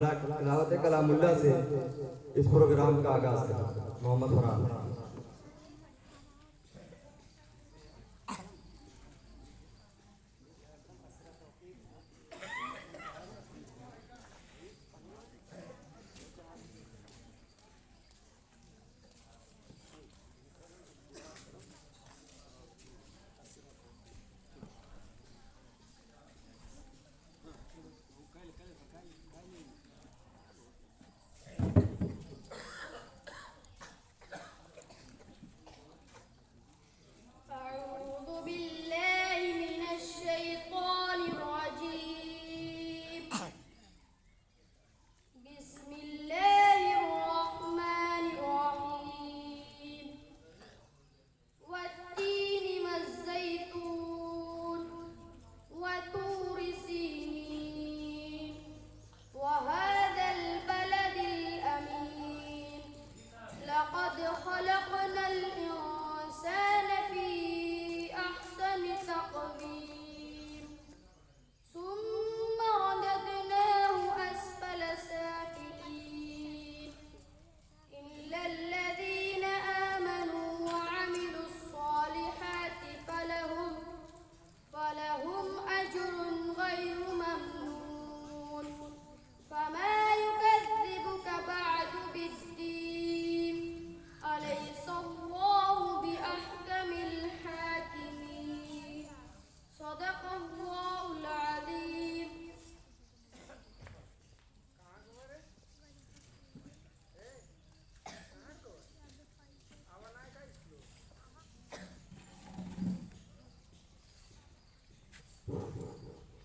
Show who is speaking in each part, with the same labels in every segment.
Speaker 1: तिलावत कलामुल्लाह से इस प्रोग्राम का आगाज करें। मोहम्मद फरहान।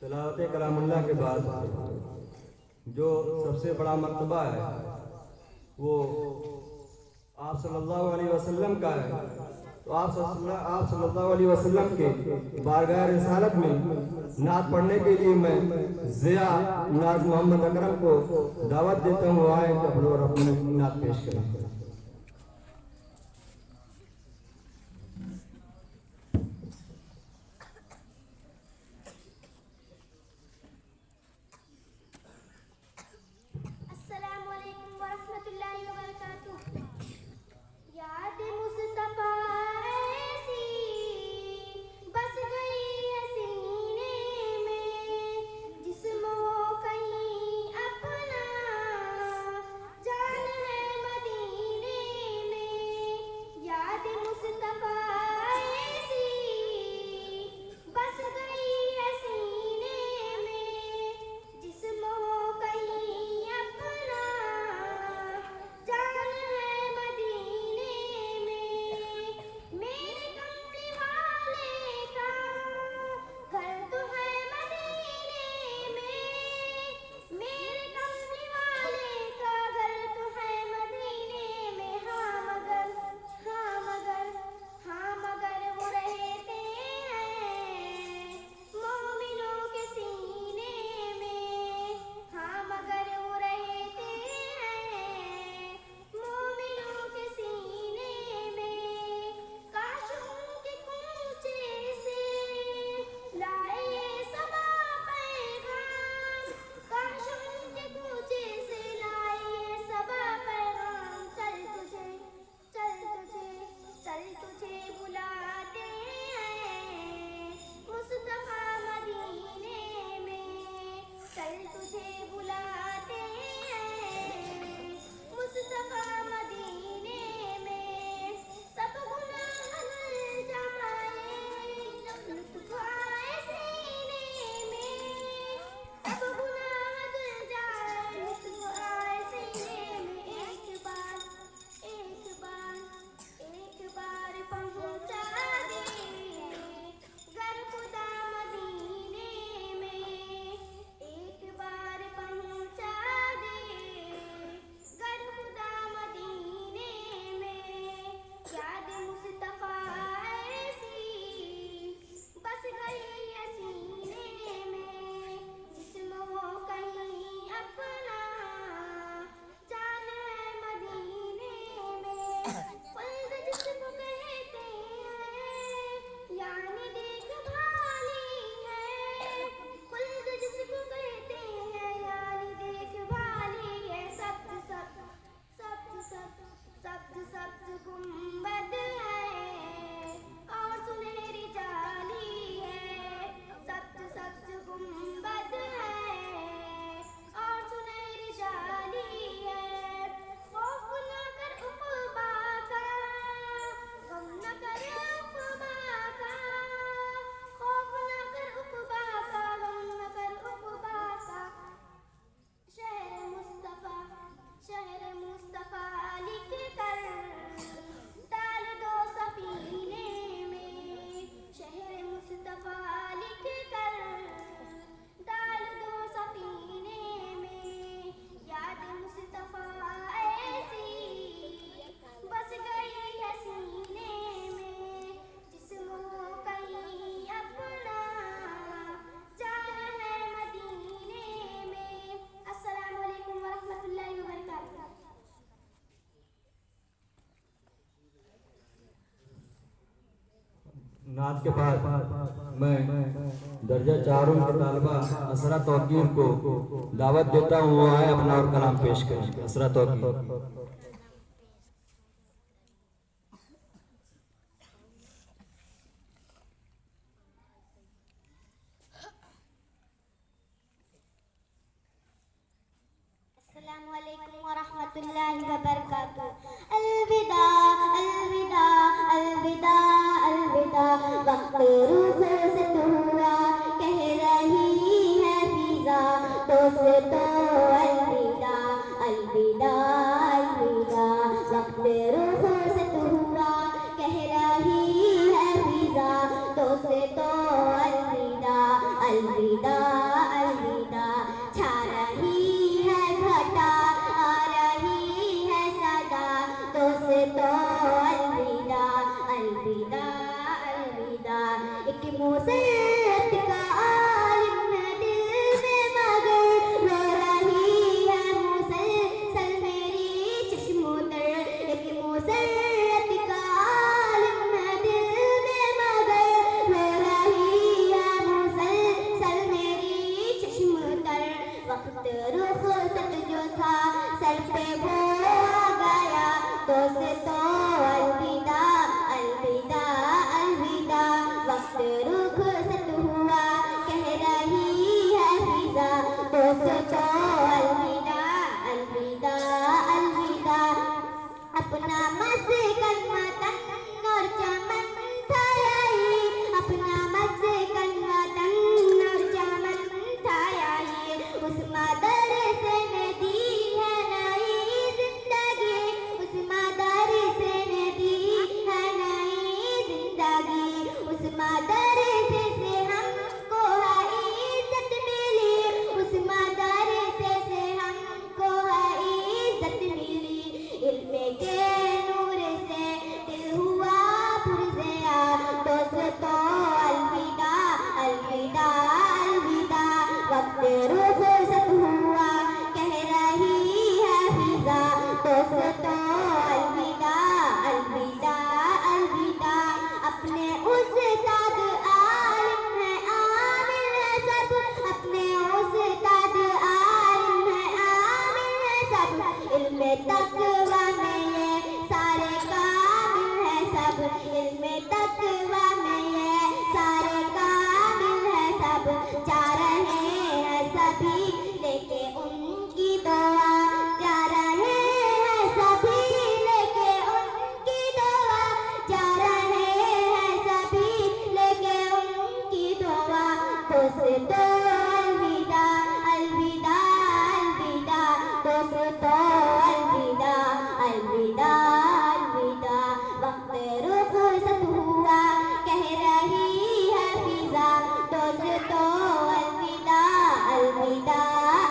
Speaker 1: तिलावत कलामुल्लाह के बाद जो सबसे बड़ा मर्तबा है वो आप सल्लल्लाहु अलैहि वसल्लम का है। तो आप सल्लल्लाहु अलैहि वसल्लम के बारगाह रिसालत में नात पढ़ने के लिए मैं ज़िया नाज मोहम्मद अकरम को दावत देता हूँ। आए तो अपनी नात पेश करें।
Speaker 2: जान है मदीने
Speaker 1: नात के बाद मैं दर्जा 4 के तालबा असरा तौकीर को दावत देता हूँ, वो आए अपना और कलाम पेश करें। असरा तौकीर।
Speaker 2: अस्सलामुअलैकुम वरहमतुल्लाहि वबरकातुहू। अलविदा अलविदा अलविदा अलविदा, वक्त रूह से हुआ कह रही है फिजा, दोस्तों अलविदा अलविदा अलविदा, वक्त रूह से हुआ कह रही है फिजा, दोस्तों अलविदा अलविदा अलविदा। छा रही है घटा आ रही है सदा, दोस्तों अलविदा अलविदा अलविदा। एक मुसीबत का आलिम है दिल में मगर, रो रही है मुसलसल मेरी चश्मोतर। एक मुसीबत का आलिम है दिल में मगर, रो रही है मुसलसल मेरी चश्मोतर। वक्त रुखसत जो था सर पे वो आ गया, दोस्तों अलविदा अलविदा अलविदा। वक्त रुखसत हुआ कह रही है फिजा, दोस्तों अलविदा अलविदा अलविदा। अपना मस्कन वतन और चमन था यही, अपना मस्कन वतन और चमन था यही। उस मदरसे ने दी है नई जिंदगी, उस मदरसे ने दी है नई जिंदगी। उस मदरसे से हमको है इज्जत मिली, उस मदरसे से हमको है इज्जत मिली। इल्म के नूर से दिल हुआ पुरज़िया, दोस्तों अलविदा अलविदा अलविदा। वक्त रुखसत हुआ कह रही है फिजा, दोस्तों अलविदा अलविदा अलविदा। अपने उस्ताद आलिम है आमिल है सब, अपने उस्ताद आलिम है आमिल है सब। इल्म तक़वा में ये सारे कामिल है सब, इल्म तक़वा में ये सारे कामिल है सब। जा रहे हैं सभी लेके उनकी दुआ, जा रहे हैं सभी लेके उनकी दुआ, जा रहे हैं सभी लेके उनकी दुआ। दोस्तों अलविदा अलविदा अलविदा, दोस्तों अलविदा अलविदा अलविदा। वक्त रुखसत हुआ कह रही है फिजा, दोस्तों अलविदा अलविदा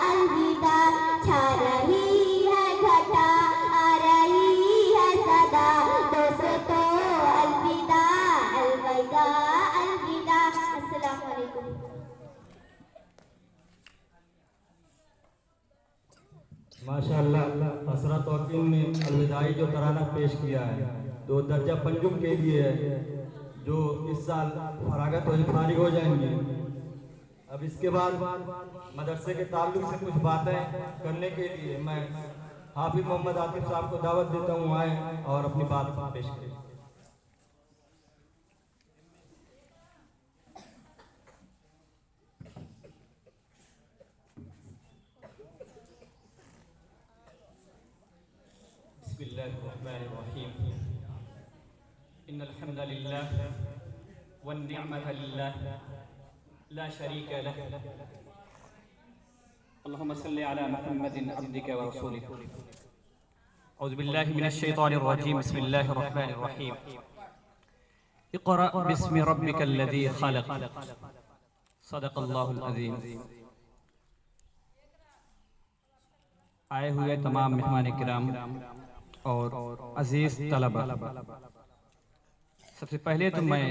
Speaker 2: अलविदा। छा रही है घटा आ रही है सदा, दोस्तों अलविदा अलविदा अलविदा। अस्सलामु अलैकुम।
Speaker 1: माशाअल्लाह असरा तौकीर ने अलविदाई जो तराना पेश किया है, तो दर्जा पंजुम के लिए है, जो इस साल फारिग हो जाएंगे। अब इसके बाद मदरसे के ताल्लुक से कुछ बातें करने के लिए मैं हाफिज मोहम्मद आतिफ साहब को दावत देता हूँ, आए और अपनी बात पेश करें।
Speaker 3: बिस्मिल्लाहिर्रहमानिर्रहीम। इन्नल हम्दलिल्लाह वन्निअमत लिल्लाह ला शरीका लह। अल्लाहुम्मा सल्लि अला मुहम्मदिन अब्दिका व रसूलिक। औज़ु बिल्लाहि मिनश शैतानिर रजीम। बिस्मिल्लाहिर रहमानिर रहीम। इक़रा बिस्मि रब्बिकल लज़ी खलक़। सदक़ल्लाहुल अज़ीम। आए हुए तमाम मेहमान किराम और अजीज तलबा, सबसे पहले तो मैं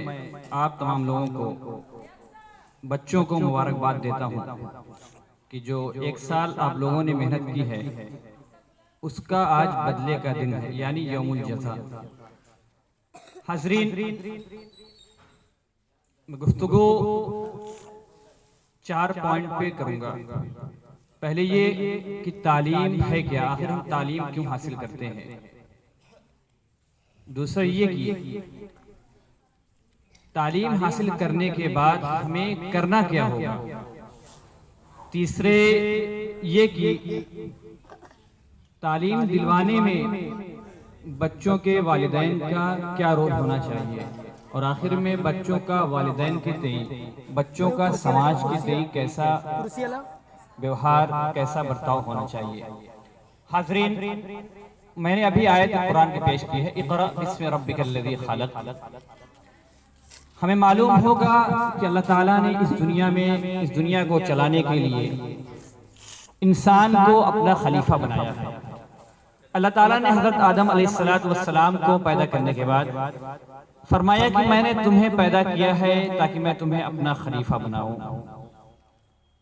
Speaker 3: आप तमाम लोगों को, बच्चों को मुबारकबाद देता हूँ कि जो एक साल आप लोगों ने मेहनत की है उसका आज बदले का दिन है, यानी यौमुल जज़ा। हाज़रीन, मैं गुफ्तगू 4 पॉइंट पे करूंगा। पहले ये कि तालीम है क्या, आखिर हम तालीम क्यों हासिल करते हैं। दूसरा ये कि तालीम हासिल करने के बाद हमें करना क्या होगा। तीसरे ये कि तालीम दिलवाने में बच्चों के वालिदैन का क्या रोल होना चाहिए, और आखिर में बच्चों का वालिदैन के तई, बच्चों का समाज के तई कैसा व्यवहार, कैसा बर्ताव होना चाहिए। हाज़रीन, मैंने अभी आयत कुरान की पेश की है, इक़रा बिस्मि रब्बिकल्लज़ी खलक़। हमें मालूम होगा कि अल्लाह ताला ने इस दुनिया में, इस दुनिया को चलाने के लिए इंसान को अपना खलीफा बनाया है। अल्लाह ताला ने हज़रत आदम अलैहिस्सलातु वस्सलाम को पैदा करने के बाद फरमाया कि मैंने तुम्हें पैदा किया है ताकि मैं तुम्हें अपना खलीफा बनाऊं।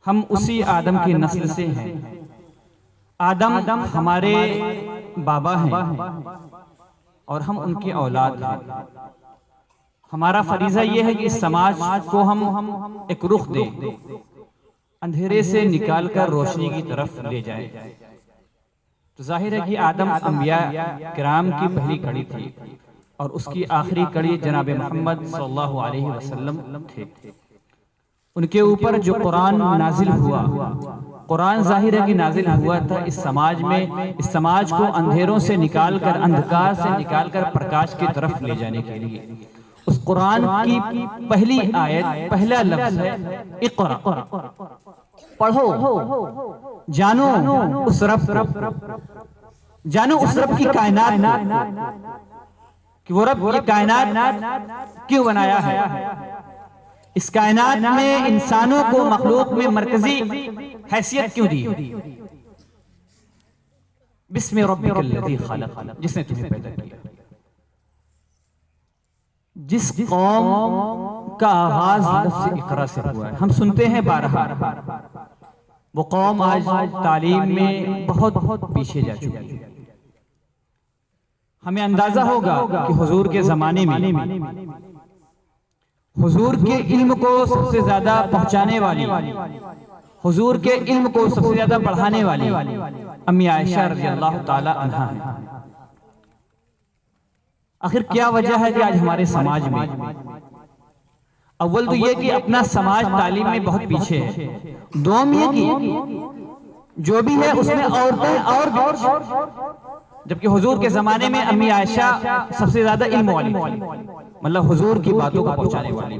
Speaker 3: हम उसी आदम की नस्ल से हैं। आदम हमारे बाबा हैं और हम उनकी औलाद हैं। हमारा फरीज़ा ये है कि इस समाज को हम एक रुख दें, अंधेरे से निकालकर रोशनी की तरफ ले जाएं। तो जाहिर है कि आदम अंबिया किराम की पहली कड़ी थी और उसकी आखिरी कड़ी जनाब मोहम्मद सल्लल्लाहु अलैहि वसल्लम थे। उनके ऊपर जो कुरान नाजिल हुआ, कुरान जाहिर है कि नाजिल हुआ था इस समाज में, इस समाज को अंधेरों से निकालकर, अंधकार से निकालकर प्रकाश की तरफ ले जाने के लिए। उस कुरान की पहली आयत, पहला लफ्ज है इक़रा, पढ़ो, जानो उस रब, जानो उस रब की कायनात कि वो रब ये कायनात क्यों बनाया है। इस कायनात में इंसानों को, मखलूक में मरकजी हैसियत क्यों दी। बिस्मि रब्बिकल्लज़ी खलक़, जिसने तुम्हें पैदा किया। जिस कौम का आगाज लफ्ज़ इक़रा से हुआ है, हम सुनते हैं बारहा, वो कौम आज तालीम में बहुत पीछे जा चुकी है। हमें अंदाजा होगा कि हुजूर के जमाने में हुजूर के इल्म को सबसे ज्यादा पहुंचाने वाली, हुजूर के इल्म को सबसे ज्यादा बढ़ाने वाली अम्मी आयशा रज़ियल्लाहु ताला अन्हा है। आखिर क्या वजह है कि आज हमारे समाज में, अव्वल तो ये कि अपना समाज तालीम में बहुत पीछे है। दोम ये कि जो भी है उसमें औरतें और, जबकि हुजूर के जमाने में अम्मी आयशा सबसे ज्यादा इल्म वाली थी, मतलब हुजूर की बातों को पहुंचाने वाली।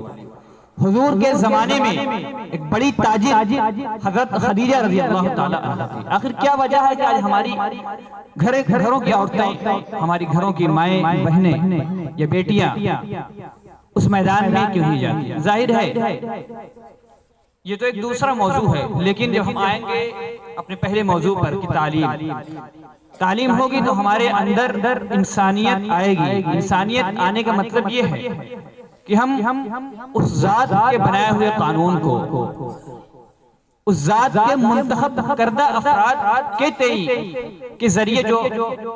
Speaker 3: हुजूर के जमाने में एक बड़ी ताजिर हजरत खदीजा रज़ियल्लाहु ताला अन्हा थी। आखिर क्या वजह है कि आज हमारी घरों की औरतें, हमारी घरों की माएं, बहनें या बेटियां उस मैदान में क्यों नहीं जाती। जाहिर है ये तो एक दूसरा मौजू है, लेकिन जब हम आएंगे अपने पहले मौजू पर कि तालीम होगी तो हमारे अंदर इंसानियत आएगी। इंसानियत आने का मतलब ये है कि हम उस जात के बनाए हुए कानून को, उस जात के मुंतखब करदा अफराद के तई के जरिए जो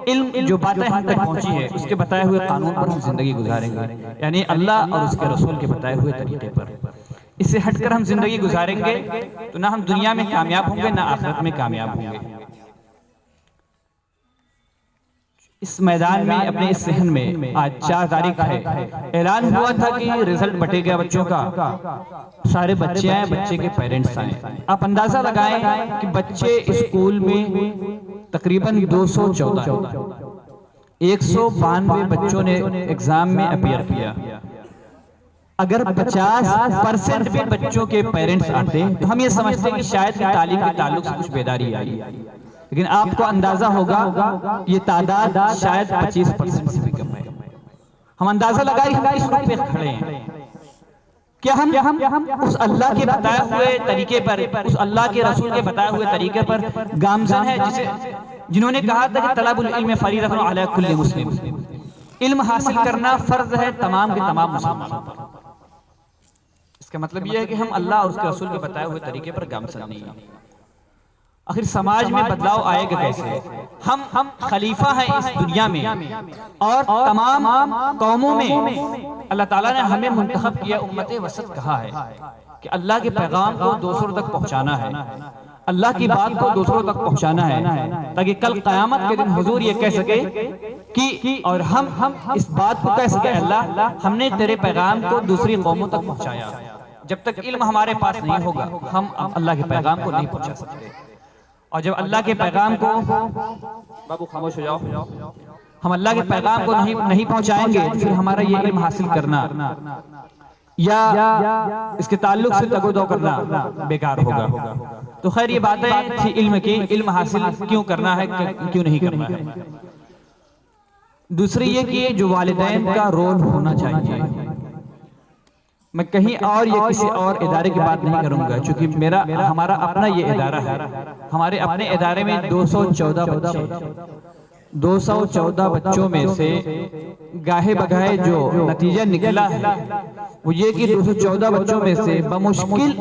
Speaker 3: इल्म, जो बातें हम तक पहुंची है, उसके बताए हुए कानून पर हम जिंदगी गुजारेंगे, यानी अल्लाह और उसके रसूल के बताए हुए तरीके पर। इससे हटकर हम जिंदगी गुजारेंगे तो ना हम दुनिया में कामयाब होंगे, ना आखिरत में कामयाब होंगे। इस मैदान में, अपने इस सहन में आज 4 तारीख है, ऐलान हुआ था कि रिजल्ट बटेगा बच्चों का। सारे बच्चे आए, बच्चे के पेरेंट्स आए। आप अंदाजा लगाएं कि बच्चे स्कूल में तकरीबन 214, 192 बच्चों ने एग्जाम में अपीयर किया। अगर 50% भी बच्चों के पेरेंट्स आते तो हम ये समझते हैं कि शायद तालीम के ताल्लुक से कुछ बेदारी आई, लेकिन आपको अंदाजा होगा ये तादाद शायद 25% से भी कम है। हम अंदाजा लगाए हम इस वक्त पे खड़े हैं, क्या हम उस अल्लाह के बताए हुए तरीके पर, उस अल्लाह के रसूल के बताए हुए तरीके पर गामजन है, जिन्होंने कहा था कि तलबुल इल्म फरीज़तुन अला कुल्ली मुस्लिम, इल्म हासिल करना फर्ज है तमाम के तमाम मुसलमानों पर। इसका मतलब यह है कि हम अल्लाह और उसके रसूल के बताए हुए तरीके पर गामजन नहीं हैं। आखिर समाज में बदलाव आएगा कैसे? हम खलीफा हैं इस दुनिया में और तमाम कौमों में अल्लाह ताला ने हमें मुंतखब किया, उम्मत वसत कहा है कि अल्लाह के पैगाम को दूसरों तक पहुंचाना है, अल्लाह की बात को दूसरों तक पहुंचाना है, ताकि कल क़यामत के दिन हुजूर ये कह सके कि और हम इस बात को कह सके, अल्लाह हमने तेरे पैगाम को दूसरी कौमों तक पहुंचाया। जब तक इल्म हमारे पास नहीं होगा हम अल्लाह के पैगाम को नहीं पहुंचा सकते। और जब अल्लाह के पैगाम को, बाबू खामोश हो जाओ, हम अल्लाह के पैगाम को नहीं पहुंचाएंगे तो फिर हमारा ये इल्म हासिल करना या इसके ताल्लुक से तगोदो करना बेकार होगा। तो खैर ये बातें थी इल्म की, इल्म हासिल क्यों करना है, क्यों नहीं करना है। दूसरी ये कि जो वालिदैन का रोल होना चाहिए, मैं कहीं और या किसी और इदारे की बात नहीं करूंगा, क्योंकि हमारा अपना ये इदारा है। हमारे अपने इदारे में 214 बच्चों में से गाहे बगाहे जो नतीजा निकला है वो ये कि 214 बच्चों में से बमुश्किल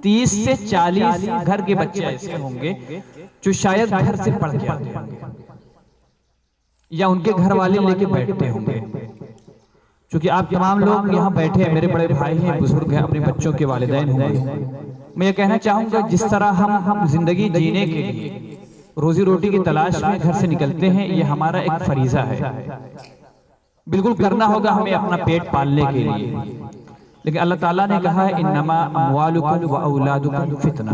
Speaker 3: 30 से 40 घर के बच्चे ऐसे होंगे जो शायद घर से पढ़ के आते होंगे या उनके घर वाले लेके बैठते होंगे। क्योंकि आप तमाम लोग यहाँ बैठे हैं, मेरे बड़े भाई हैं, बुजुर्ग हैं, अपने बच्चों के वालिदैन होंगे। मैं ये कहना चाहूँगा जिस तरह हम जिंदगी जीने के लिए रोजी रोटी की तलाश में घर से निकलते हैं, ये हमारा एक फरीजा है, बिल्कुल करना होगा हमें अपना पेट पालने के लिए। लेकिन अल्लाह ताला ने कहा है इन्नमा अम्वालुकुम व औलादुकुम फितना,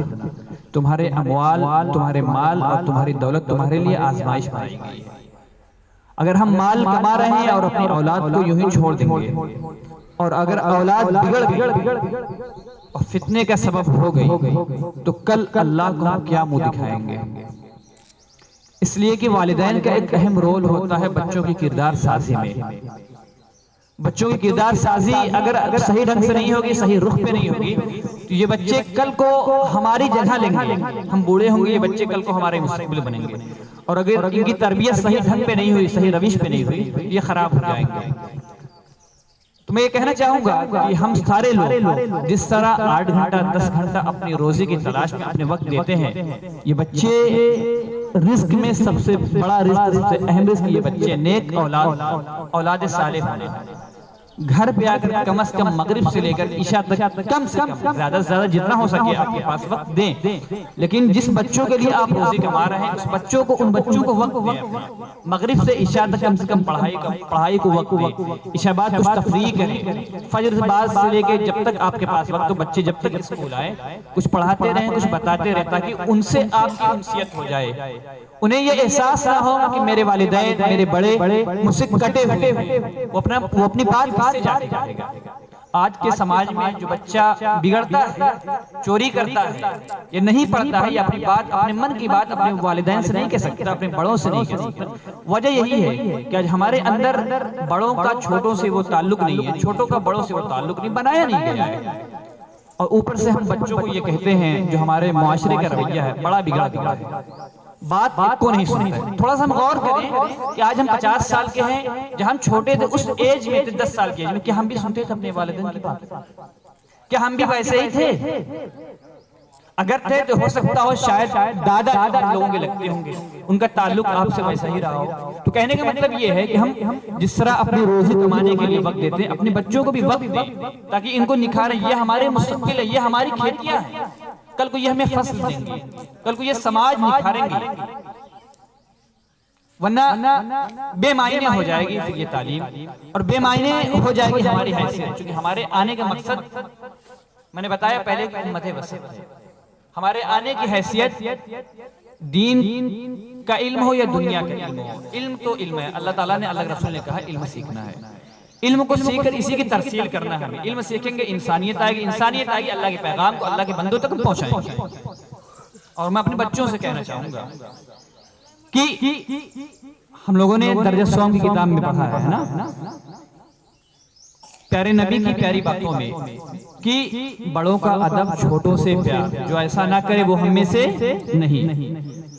Speaker 3: तुम्हारे अम्वाल, तुम्हारे माल और तुम्हारी दौलत तुम्हारे लिए आजमाइश बनाई गई है। अगर हम माल कमा रहे हैं और अपनी औलाद को यूं ही छोड़ देंगे और अगर औलाद बिगड़ और फितने का सबब हो गई तो कल अल्लाह को हम क्या मुंह दिखाएंगे। इसलिए कि वालिदैन का एक अहम रोल होता है बच्चों की किरदार साजी में। बच्चों की किरदार साजी अगर सही ढंग से नहीं होगी, सही रुख पे नहीं होगी, तो ये बच्चे कल को हमारी जगह लेंगे। हम बूढ़े होंगे, ये बच्चे कल को हमारे मुस्तकबिल बनेंगे। और अगर इनकी तरबियत सही ढंग पे नहीं हुई, सही रविश पे नहीं हुई, ये खराब हो जाएंगे। तो मैं ये कहना चाहूंगा कि हम सारे लोग जिस तरह 8 घंटा 10 घंटा अपनी रोजी की तलाश में अपने वक्त देते हैं, ये बच्चे रिस्क में सबसे बड़ा रिस्क, सबसे अहम रिस्क ये बच्चे नेक औलाद सालेह होने। घर पे आकर कम से कम मगरिब से लेकर ईशा तक कम से कम ज्यादा से ज्यादा जितना हो सके आपके पास वक्त दें। लेकिन जिस बच्चों के लिए आप रोजी कमा रहे हैं उस बच्चों को, उन बच्चों को वक्त दें। मगरिब से ईशा तक कम से कम पढ़ाई को वक्त दें। ईशा बाद कुछ तफरीह करें। फजर बाद से लेकर जब तक आपके पास वक्त, तो बच्चे जब तक स्कूल आए कुछ पढ़ाते रहें, कुछ बताते रहे, ताकि उनसे आपकी उनसियत हो जाए। उन्हें ये एहसास ना हो कि मेरे वालिदैन, मेरे बड़े मुझसे कटे हुए, वो अपनी बात से जाएगा। आज के समाज में जो बच्चा बिगड़ता है, चोरी करता है, ये नहीं पढ़ता है, ये अपनी बात, अपने मन की बात अपने वालिदैन से नहीं कह सकता, अपने बड़ों से नहीं कह सकता। वजह यही है कि आज हमारे अंदर बड़ों का छोटों से वो ताल्लुक नहीं है, छोटों का बड़ों से वो ताल्लुक नहीं, बनाया नहीं गया है। और ऊपर से हम बच्चों को ये कहते हैं, जो हमारे मुआशरे का रवैया है, बड़ा बिगड़ा है, बात को नहीं सुनते। थोड़ा सा हम गौर करें कि आज हम 50 साल के हैं, जब हम छोटे थे उस एज में थे, 10 साल की एज में, क्या हम भी सुनते थे अपने वालिदैन की बात? क्या हम भी वैसे ही थे? अगर थे तो हो सकता हो शायद दादा हम लोगों के लगते होंगे, उनका ताल्लुक आपसे वैसा ही रहा हो। तो कहने का मतलब ये है कि हम जिस तरह अपनी रोजी कमाने के लिए वक्त देते हैं, अपने बच्चों को भी वक्त दें ताकि इनको निखारें। ये हमारे मुस्तकबिल है, ये हमारी खेतियां हैं, कल को ये हमें फसल देंगे, कल को ये समाज निखारेंगे। वरना बेमायने हो जाएगी ये तालीम और बेमायने हो जाएगी हमारी हैसियत। क्योंकि हमारे आने का मकसद मैंने बताया पहले कि उम्मत वसत है। हमारे आने की हैसियत दीन का इल्म हो या दुनिया का इल्म हो, इल्म तो इल्म है। अल्लाह ताला ने, अल्लाह के रसूल ने कहा इल्म सीखना है, इल्म को सीखकर इसी की तरसील करना है। हमें इल्म सीखेंगे, इंसानियत आएगी, इंसानियत आएगी, अल्लाह के पैगाम को अल्लाह के बंदों तक पहुंचाएंगे। और मैं अपने बच्चों से कहना चाहूंगा कि हम लोगों ने दर्जा सोम की किताब में पढ़ा है ना, प्यारे नबी की प्यारी बातों में कि बड़ों का अदब, छोटों से प्यार, जो ऐसा ना करे वो हम में से नहीं।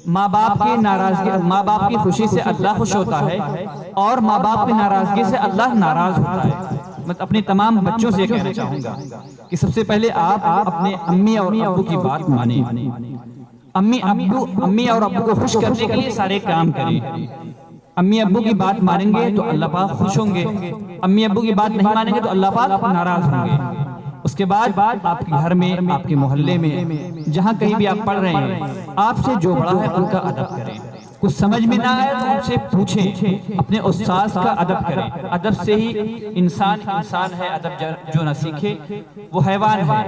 Speaker 3: माँ बाप की नाराजगी, माँ बाप की खुशी से अल्लाह खुश होता है और माँ बाप की नाराजगी से अल्लाह नाराज होता है। मैं अपने तमाम बच्चों से कहना चाहूंगा कि सबसे पहले आप अपने अम्मी और अब्बू की बात माने। अम्मी और अब्बू को खुश करने के लिए सारे काम करें। अम्मी अब्बू की बात मानेंगे तो अल्लाह पाक खुश होंगे, अम्मी अब्बू की बात नहीं मानेंगे तो अल्लाह पाक नाराज होंगे। उसके बाद आपके घर में, आपके मोहल्ले में, जहाँ कहीं भी आप पढ़ रहे हैं, आपसे जो बड़ा है उनका अदब करें। कुछ समझ में ना आए तो उनसे पूछें, अपने उस्ताद का अदब करें। अदब से ही इंसान है, अदब जो न सीखे वो हैवान है।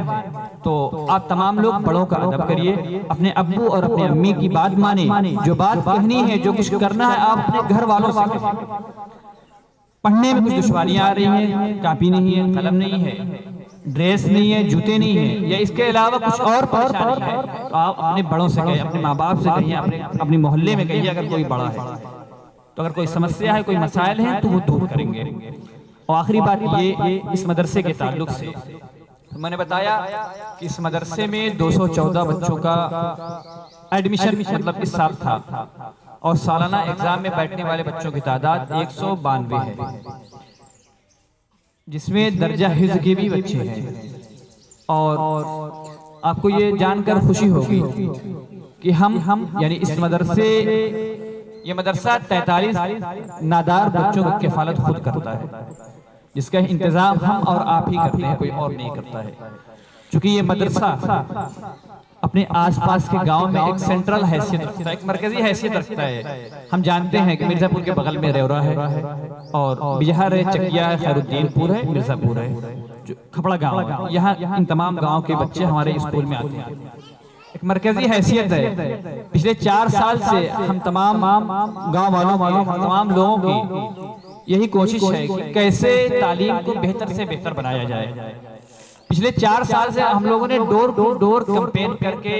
Speaker 3: तो आप तमाम लोग बड़ों का अदब करिए, अपने अब्बू और अपने अम्मी की बात माने, जो बात कहनी है, जो कुछ करना है आप अपने घर वालों से करें। पढ़ने में कुछ दुश्वारियां आ रही हैं, कापी नहीं है, कलम नहीं है, ड्रेस नहीं है, जूते नहीं है, या इसके अलावा कुछ और परेशानी है, तो आप अपने बड़ों से कहिए, अपने माँ बाप से कहिए, अपने मोहल्ले में कहिए। अगर कोई बड़ा है तो अगर कोई समस्या है, कोई मसाइल हैं, तो वो दूर करेंगे। और आखिरी बात ये, इस मदरसे के ताल्लुक से तो मैंने बताया कि इस मदरसे में 214 बच्चों का एडमिशन मतलब इस साल था, और सालाना एग्जाम में बैठने वाले बच्चों की तादाद 192 है, जिसमें दर्जा हिफ्ज़ के भी बच्चे हैं। और आपको ये जानकर खुशी होगी कि हम यानी इस मदरसे, ये मदरसा 43 नादार बच्चों की किफ़ालत खुद करता है, जिसका इंतजाम हम और आप ही करते हैं, कोई और नहीं करता है। क्योंकि ये मदरसा अपने आसपास के गांव में एक सेंट्रल हैसियत रखता है, एक मरकजी हैसियत रखता है। हम जानते हैं कि मिर्जापुर के बगल में रेवरा है, और बिहार है, चकिया है, खैरुद्दीनपुर है, मिर्जापुर है, जो खपड़ा गांव है। यहाँ इन तमाम गांव के बच्चे हमारे स्कूल में आते हैं। एक मरकजी हैसियत है। पिछले 4 साल से हम तमाम गाँव वालों तमाम लोगों की यही कोशिश है कि कैसे तालीम को बेहतर से बेहतर बनाया जाए। पिछले 4 साल से हम लोगों ने डोर टू डोर कैंपेन करके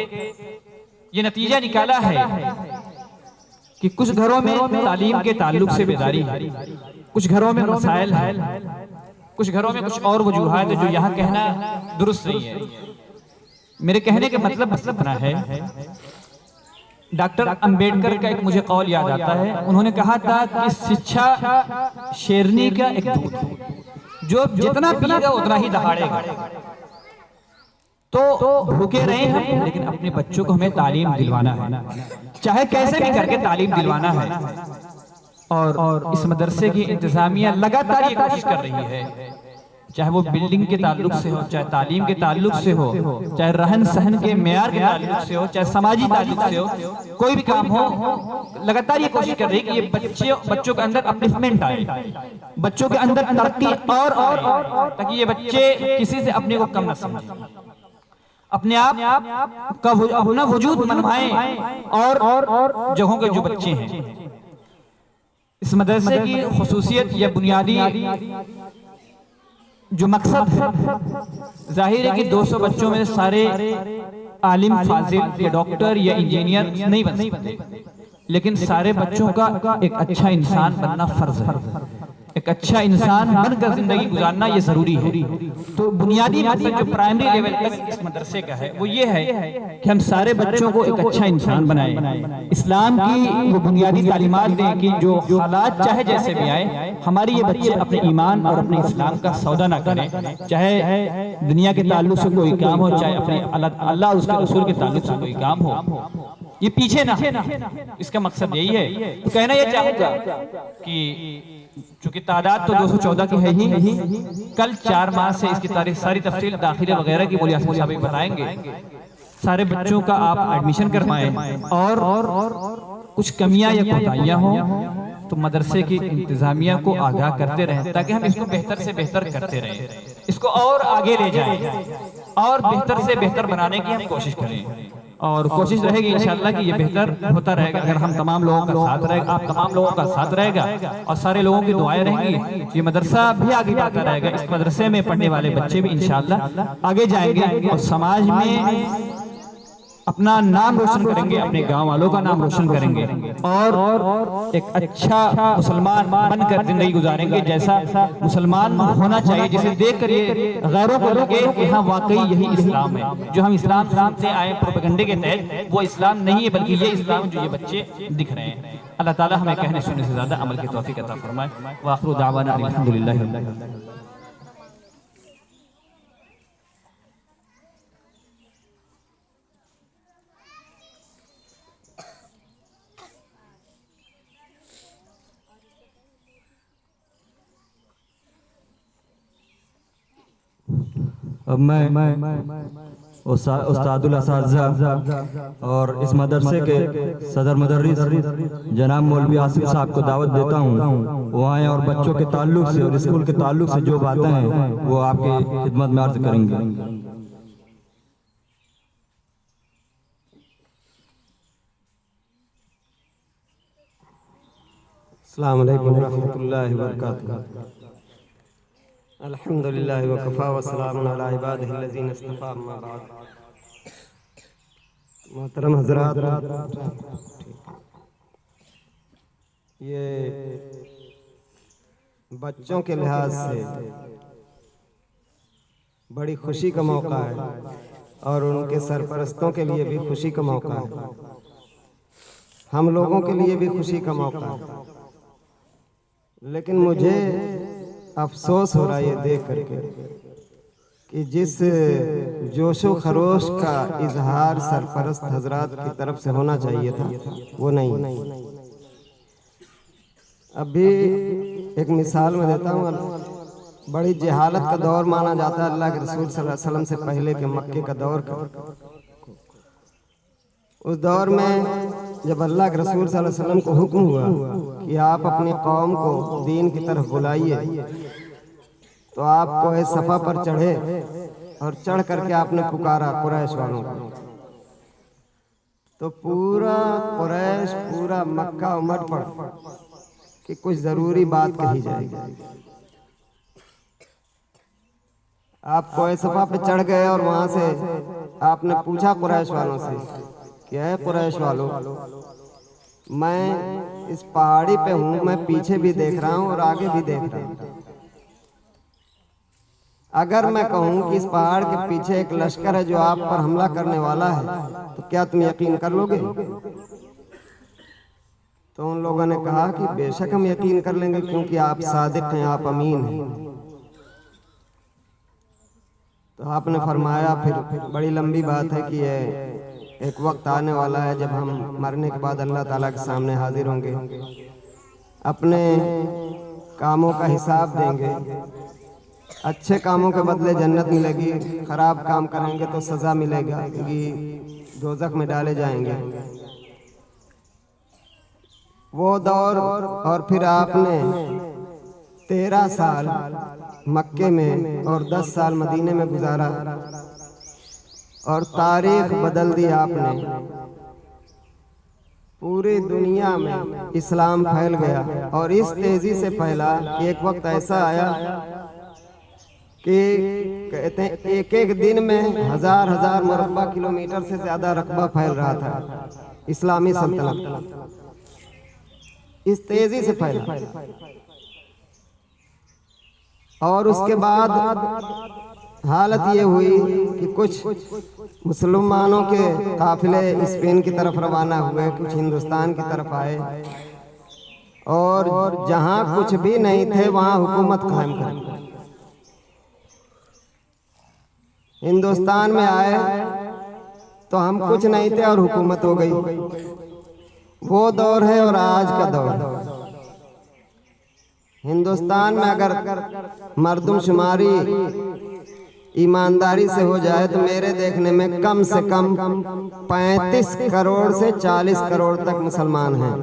Speaker 3: ये नतीजा निकाला है कि कुछ घरों में तालीम के ताल्लुक से बेदारी है, कुछ घरों में मसाइल है, कुछ घरों में कुछ और वजूहात है जो यहाँ कहना दुरुस्त नहीं है। मेरे कहने का मतलब इतना है, डॉक्टर अंबेडकर का एक मुझे कौल याद आता है। उन्होंने कहा था कि शिक्षा शेरनी का एक दूध, जो जितना पिएगा उतना ही दहाड़ेगा। तो भूखे रहे हैं, लेकिन अपने बच्चों को हमें तालीम दिलवाना है, चाहे कैसे भी करके तालीम दिलवाना है। और इस मदरसे की इंतजामिया लगातार ये कोशिश कर रही है, चाहे वो बिल्डिंग के ताल्लुक से हो, चाहे तालीम के ताल्लुक से हो, चाहे रहन सहन के मेयार के ताल्लुक से हो, चाहे समाजी ताल्लुक से हो, कोई भी काम हो, लगातार ये कोशिश कर रही है कि ये बच्चों के अंदर अपलिफ्टमेंट आए, बच्चों के अंदर तरक्की और ताकि ये बच्चे किसी से अपने को कम न समझें, अपने आप का अपना वजूद मनवाएं। और जगहों के जो बच्चे हैं, इस मदरसे की खुसूसियत या बुनियादी जो मकसद है, जाहिर है कि 200 बच्चों में सारे आलिम, फाजिल या डॉक्टर या इंजीनियर नहीं बन सकते, लेकिन सारे बच्चों का एक अच्छा इंसान बनना फर्ज है। एक अच्छा इंसान बनकर जिंदगी गुजारना ये जरूरी है। तो बुनियादी मतलब जो प्राइमरी लेवल तक इस मदरसे का है वो ये है कि हम सारे बच्चों को एक अच्छा इंसान बनाएं, इस्लाम की वो बुनियादी तालीमात दें कि जो हालात चाहे जैसे भी आए, हमारे ये बच्चे अपने ईमान और अपने इस्लाम का सौदा ना करें, चाहे दुनिया के ताल्लुक से कोई काम हो, चाहे अपने अल्लाह उसके रसूल के ताल्लुक से कोई काम हो, ये पीछे ना। इसका मकसद यही है। तो कहना ये चाहूंगा कि चूंकि तादाद तो 214 की है ही, कल 4 मार्च से इसकी तारीख सारी तफसील दाखिले वगैरह की मौलवी आसिफ साहब बताएंगे। सारे बच्चों का आप एडमिशन करवाएं, और कुछ कमियां या कोताहियां हो तो मदरसे की इंतजामिया को आगाह करते रहें, ताकि हम इसको बेहतर से बेहतर करते रहें, इसको और आगे ले जाएं और बेहतर से बेहतर बनाने की हम कोशिश करें। और कोशिश रहेगी इंशाअल्लाह कि ये बेहतर होता रहेगा अगर हम तमाम लोगों का साथ रहेगा, आप तमाम लोगों का साथ रहेगा और सारे लोगों की दुआएं रहेंगी। ये मदरसा भी आगे बढ़ता रहेगा, इस मदरसे में पढ़ने वाले बच्चे भी इंशाअल्लाह आगे जाएंगे और समाज में अपना नाम रोशन करेंगे, अपने गांव वालों का नाम रोशन करेंगे और एक अच्छा मुसलमान बनकर जिंदगी गुजारेंगे, जैसा मुसलमान होना चाहिए, जिसे देखकर ये गैरों को लगे कि हाँ वाकई यही इस्लाम है। जो हम इस्लाम से आए प्रोपेगेंडे के तहत, वो इस्लाम नहीं है, बल्कि ये इस्लाम जो ये बच्चे दिख रहे हैं। अल्लाह ताला हमें कहने सुनने से ज्यादा अमल की तौफीक अता फरमाए। व आखिरु दावाना अल्हम्दुलिल्लाह।
Speaker 1: अब मैं उस्तादुल असातिज़ा और इस मदरसे के सदर मुदर्रिस जनाब मौलवी आसिफ साहब को दावत देता हूँ। वो आए और बच्चों के ताल्लुक से और स्कूल के ताल्लुक से जो बातें हैं वो आपकी खिदमत में अर्ज करेंगे।
Speaker 4: अस्सलामु अलैकुम रहमतुल्लाहि व बरकातुहू। अल्हम्दुलिल्लाहि व कफ़ा व सलामुन अला इबादिहिल लज़ीना इस्तफ़ा, अम्मा बाद। मोहतरम हज़रात, ये बच्चों के लिहाज से बड़ी खुशी का मौका है और उनके सरपरस्तों के लिए भी खुशी का मौका है, हम लोगों के लिए भी खुशी का मौका है। लेकिन मुझे अफसोस हो रहा है ये देख करके कि जिस जोशो खरोश का इजहार सरपरस्त हजरात की तरफ से होना चाहिए था वो नहीं। अभी एक मिसाल में देता हूँ। बड़ी जहालत का दौर माना जाता है अल्लाह के रसूल सल्लल्लाहु अलैहि वसल्लम से पहले के मक्के का दौर का। उस दौर में जब अल्लाह के रसूल सल्लल्लाहु अलैहि वसल्लम को हुक्म हुआ कि आप अपनी कौम को दीन की तरफ बुलाइए, तो आप कोहे सफा पर चढ़े और चढ़ करके आपने पुकारा कुरैश वालों को। तो पूरा कुरैश, पूरा मक्का उमड़ पड़ा कि कुछ जरूरी बात कही जाएगी। आप कोहे सफा पे चढ़ गए और वहां से आपने पूछा कुरैश वालों से, क्या है कुरैश वालों, मैं इस पहाड़ी पे हूँ, मैं पीछे भी देख रहा हूँ और आगे भी देख रहा हूँ। अगर मैं कहूँ कि इस पहाड़ के पीछे एक लश्कर है जो आप पर हमला करने वाला है, तो क्या तुम यकीन कर लोगे? तो उन लोगों ने कहा कि बेशक हम यकीन कर लेंगे, क्योंकि आप सादिक हैं, आप अमीन हैं। तो आपने फरमाया, फिर बड़ी लंबी बात है कि ये एक वक्त आने वाला है जब हम मरने के बाद अल्लाह ताला के सामने हाजिर होंगे, अपने कामों का हिसाब देंगे। अच्छे कामों के बदले जन्नत मिलेगी, खराब काम करेंगे तो सजा मिलेगा कि दोज़ख में डाले जाएंगे। वो दौर, और फिर आपने 13 साल मक्के में और 10 साल मदीने में गुजारा और तारीख बदल दी आपने। पूरी दुनिया में इस्लाम फैल गया और इस तेजी से फैला कि एक वक्त ऐसा आया कि कहते हैं एक एक दिन में हजार हजार मुरब्बा किलोमीटर से ज्यादा रकबा फैल रहा था इस्लामी सल्तनत। इस तेजी से फैला और उसके बाद हालत ये हुई कि कुछ मुसलमानों के काफिले स्पेन की तरफ रवाना हुए, कुछ हिंदुस्तान की तरफ आए और जहां कुछ भी नहीं थे वहां हुकूमत कायम कर। हिंदुस्तान में आए तो हम कुछ नहीं थे और हुकूमत हो गई। वो दौर है और आज का दौर। हिंदुस्तान में अगर मर्दमशुमारी ईमानदारी से हो जाए तो मेरे देखने में कम से कम 35 करोड़ से 40 करोड़ तक मुसलमान हैं।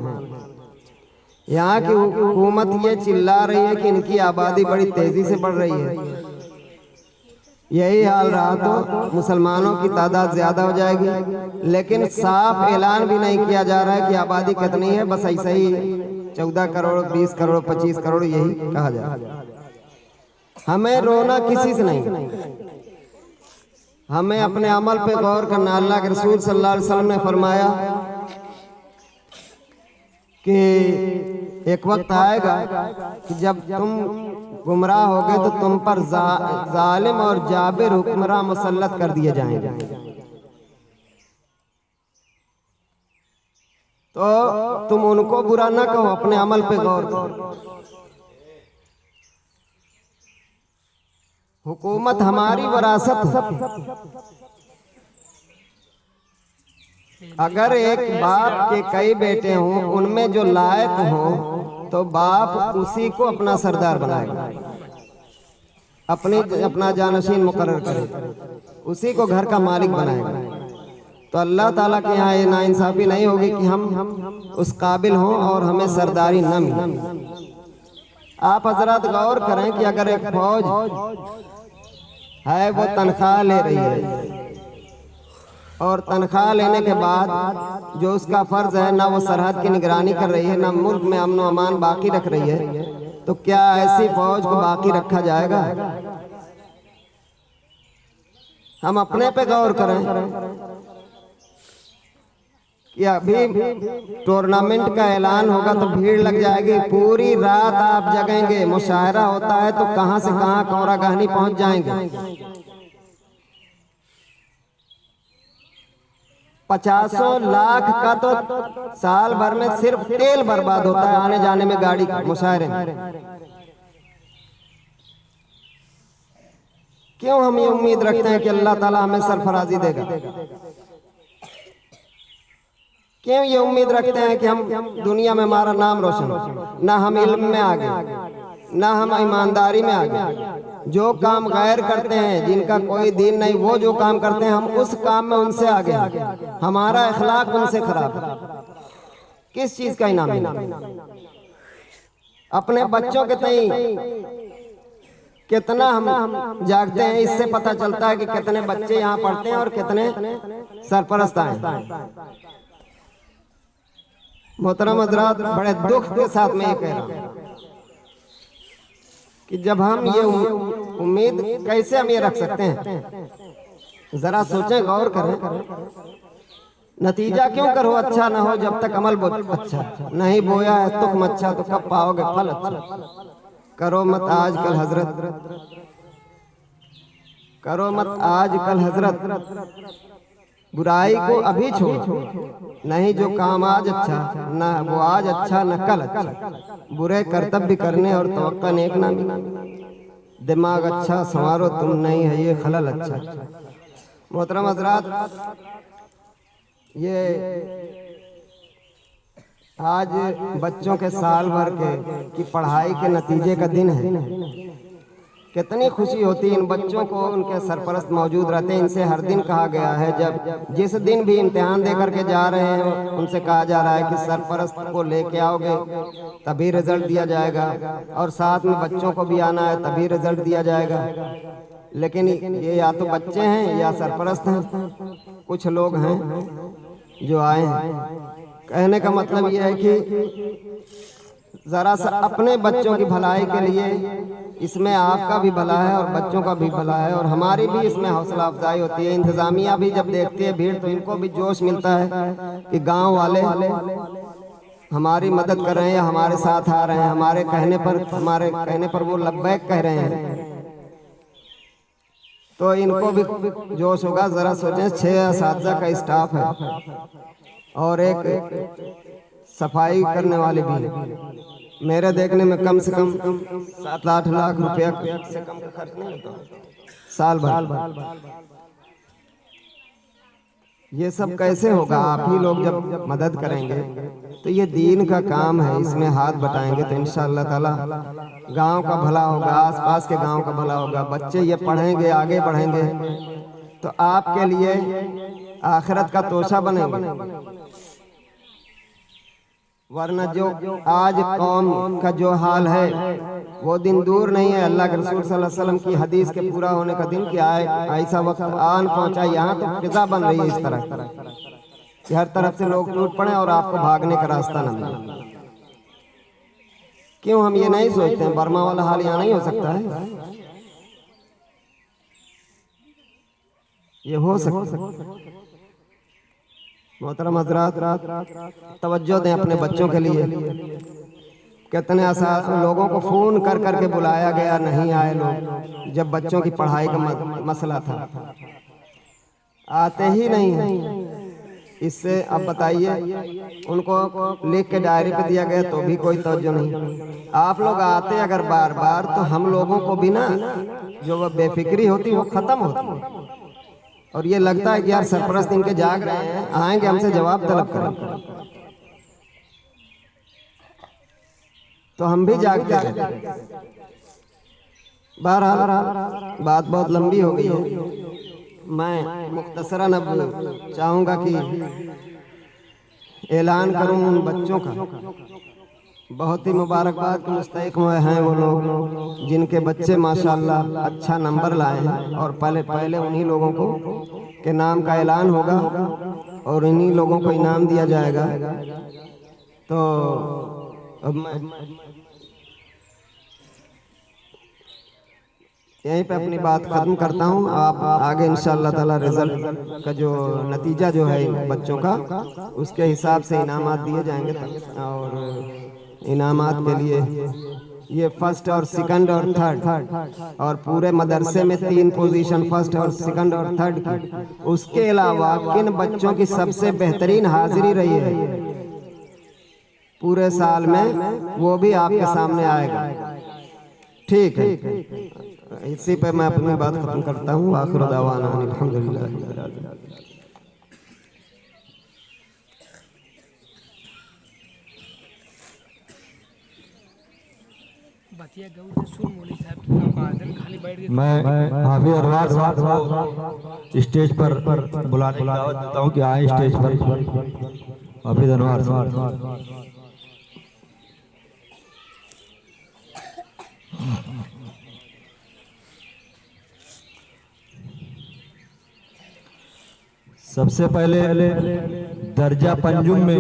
Speaker 4: यहाँ की हुकूमत ये चिल्ला रही है कि इनकी आबादी बड़ी तेजी से बढ़ रही है। यही हाल रहा तो मुसलमानों की तादाद ज्यादा हो जाएगी, लेकिन साफ ऐलान भी नहीं किया जा रहा है कि आबादी कितनी है। बस ऐसा ही 14 करोड़, 20 करोड़, 25 करोड़ यही कहा जा रहा है। हमें रोना किसी से नहीं, हमें अपने अमल पे गौर करना। अल्लाह के रसूल सल्लल्लाहु अलैहि वसल्लम ने फरमाया कि एक वक्त आएगा कि जब तुम गुमराह होगे तो तुम पर जालिम और जाबिर हुक्मरान मुसल्लत कर दिए जाएंगे। तो तुम उनको बुरा ना कहो, अपने अमल पे गौर करो। हुकूमत हमारी विरासत है। अगर एक बाप के कई बेटे हों, उनमें जो लायक हो तो बाप उसी को अपना सरदार बनाएगा। अपना जानशीन मुकर्रर करे, उसी को घर का मालिक बनाएगा। तो अल्लाह ताला के यहाँ ये नाइंसाफी नहीं होगी कि हम उस काबिल हों और हमें सरदारी न मिले। आप हजरत गौर करें कि अगर एक फौज है वो तनख्वाह ले रही है और तनख्वाह लेने के बाद जो उसका फर्ज है ना वो सरहद की निगरानी कर रही है ना मुल्क में अमन व अमान बाकी रख रही है, तो क्या ऐसी फौज को बाकी रखा जाएगा? हम अपने पे गौर करें कि अभी टूर्नामेंट का ऐलान होगा तो भीड़ लग जाएगी, पूरी रात आप जगेंगे, मुशायरा होता है तो कहां से कहां कौरागहनी पहुंच जाएंगे। 50 लाख का तो साल भर में सिर्फ तेल बर्बाद होता है आने जाने में गाड़ी का मुशायरे में। क्यों हम ये उम्मीद रखते हैं कि अल्लाह ताला हमें सरफराजी देगा? क्यों ये उम्मीद रखते हैं कि हम दुनिया में हमारा नाम रोशन हो? ना हम इल्म में आगे, ना हम ईमानदारी में आगे। जो काम गैर करते हैं, जिनका कोई दीन नहीं, वो जो काम करते हैं हम उस काम में उनसे आगे हैं। हमारा अखलाक उनसे खराब है। किस चीज का इनाम है? अपने बच्चों के तई कितना हम जागते हैं, इससे पता चलता है कि कितने बच्चे यहाँ पढ़ते हैं और कितने सरपरस्त हैं। मोहतरम हज़रात, बड़े दुख के साथ मैं ये कह रहा हूँ कि जब हम ये उम्मीद कैसे हम ये रख सकते हैं? जरा सोचें, गौर करें। नतीजा क्यों करो अच्छा ना हो जब तक अमल अच्छा नहीं बोया है तुम अच्छा, तो कब पाओगे फल अच्छा? करो मत आजकल हजरत, करो मत आजकल हजरत, बुराई को अभी छोड़ो। नहीं जो काम आज अच्छा ना वो आज अच्छा न कल अच्छा। बुरे कर्तव्य करने और तवक्का नेक ना मिला। दिमाग अच्छा संवारो तुम, नहीं है ये खलल अच्छा। मोहतरम हज़रात, ये आज बच्चों के साल भर की पढ़ाई के नतीजे का दिन है। कितनी खुशी होती है इन बच्चों को, उनके सरपरस्त मौजूद रहते हैं। इनसे हर दिन कहा गया है, जब जिस दिन भी इम्तिहान दे करके जा रहे हैं उनसे कहा जा रहा है कि सरपरस्त को लेके आओगे तभी रिजल्ट दिया जाएगा, और साथ में बच्चों को भी आना है तभी रिजल्ट दिया जाएगा। लेकिन ये या तो बच्चे हैं या सरपरस्त हैं। कुछ लोग हैं जो आए हैं। कहने का मतलब ये है कि जरा सा अपने बच्चों की भलाई के लिए, इसमें आपका भी भला है और बच्चों का भी भला है और हमारी भी इसमें हौसला अफजाई होती है। इंतजामिया भी जब देखती है भीड़ तो इनको भी जोश मिलता है कि गांव वाले हमारी मदद कर रहे हैं, हमारे साथ आ रहे हैं, हमारे कहने पर वो लब्बैक कह रहे हैं, तो इनको भी जोश होगा। जरा सोचें, 6 असातिज़ा का स्टाफ है और एक सफाई करने वाले भी। मेरे देखने में कम से कम 7-8 लाख रुपया से कम का खर्च नहीं होता साल भर। ये सब कैसे होगा? आप ही लोग जब मदद करेंगे तो ये दीन का काम है, इसमें हाथ बटाएंगे तो इंशाअल्लाह ताला गांव का भला होगा, आसपास के गांव का भला होगा। बच्चे ये पढ़ेंगे, आगे बढ़ेंगे तो आपके लिए आखिरत का तोशा बनेंगे। वरना जो आज कौम का जो हाल है वो दिन दूर नहीं है। अल्लाह के रसूल सल्लल्लाहु अलैहि वसल्लम की हदीस के पूरा होने का दिन क्या है? ऐसा वक्त आन पहुंचा, यहाँ तो फिजा बन रही है इस तरह कि हर तरफ से लोग टूट पड़े और आपको भागने का रास्ता न मिले। क्यों हम ये नहीं सोचते हैं बर्मा वाला हाल यहाँ नहीं हो सकता है? ये हो सकता है। मोहतरम हज़रात, तवज्जो दें अपने बच्चों के लिए। कितने लोगों को फ़ोन कर करके बुलाया गया, नहीं आए लोग जब बच्चों की पढ़ाई का मसला था, आते ही नहीं हैं। इससे अब बताइए, उनको लिख के डायरी पे दिया गया तो भी कोई तवज्जो नहीं। आप लोग आते अगर बार बार तो हम लोगों को भी ना जो वो बेफिक्री होती वो ख़त्म होती, और ये लगता है कि यार सरपरस्त इनके जाग रहे हैं, आएंगे हमसे जवाब तलब करें, तो हम भी जागते हैं। बहरहाल बात बहुत लंबी हो गई है, मैं मुख्तसरन अब चाहूँगा कि ऐलान करूँ उन बच्चों का। बहुत ही मुबारकबाद के मुस्तहिक हैं वो लोग जिनके बच्चे माशाअल्लाह अच्छा नंबर लाए हैं, और पहले उन्हीं लोगों को के नाम का ऐलान होगा और इन्हीं लोगों को इनाम दिया जाएगा। तो अब मैं यहीं पे अपनी बात ख़त्म करता हूँ। आप आगे इंशाअल्लाह ताला रिजल्ट का जो नतीजा जो है बच्चों का, उसके हिसाब से इनामात दिए जाएंगे। और इनामात के लिए ये फर्स्ट और सेकंड और थर्ड, और पूरे मदरसे में 3 पोजीशन फर्स्ट और सेकंड और थर्ड की। उसके अलावा किन बच्चों की सबसे बेहतरीन हाजिरी रही है पूरे साल में, वो भी आपके सामने आएगा। ठीक है, इसी पे मैं अपनी बात खत्म करता हूँ। आखिर दावाना अल्हम्दुलिल्लाह।
Speaker 5: मैं हाफिज अरवाज साहब स्टेज पर बुलाने की दावत देता हूँ कि आए स्टेज पर। हाफिज अरवाज साहब। सबसे पहले दर्जा पंजुम में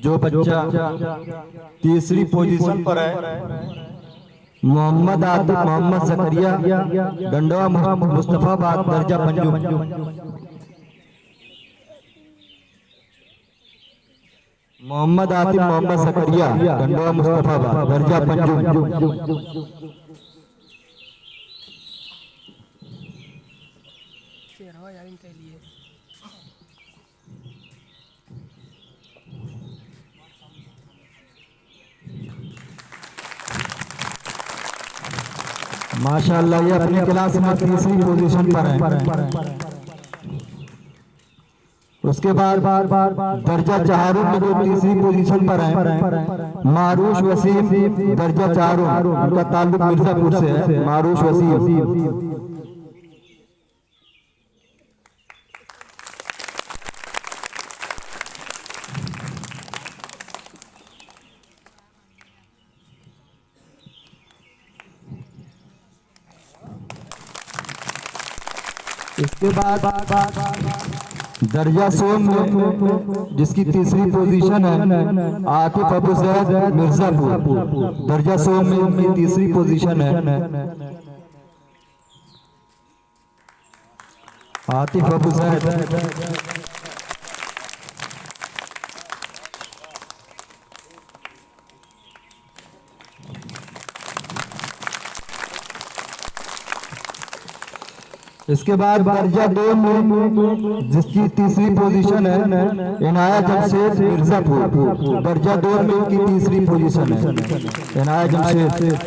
Speaker 5: जो बच्चा तीसरी पोजीशन पर है, मोहम्मद आतिफ मोहम्मद जकरिया, गंडवा मुस्तफाबाद, दर्जा पंजुम। मोहम्मद आतिफ मोहम्मद जकरिया, गंडवा मुस्तफाबाद, दर्जा पंजुम। माशाअल्लाह ये अपनी क्लास में तीसरी पोजीशन पर है। उसके बाद दर्जा चारों में जो तीसरी पोजीशन पर है, मारूश वसीम, दर्जा चारों, उनका ताल्लुक मिर्जापुर से है। मारूश वसीम। इसके बाद दर्जा सोम में जिसकी तीसरी पोजीशन है, आतिफ अबू जैद मिर्जापुर, दर्जा सोम में उनकी तीसरी पोजीशन है। आतिफ अबू जैद। इसके बाद दर्जा 2 में जिसकी तीसरी पोजीशन है, इनाया जमशेद मिर्जापुर, दर्जा 2 में उनकी तीसरी पोजीशन है, इनाया जमशेद।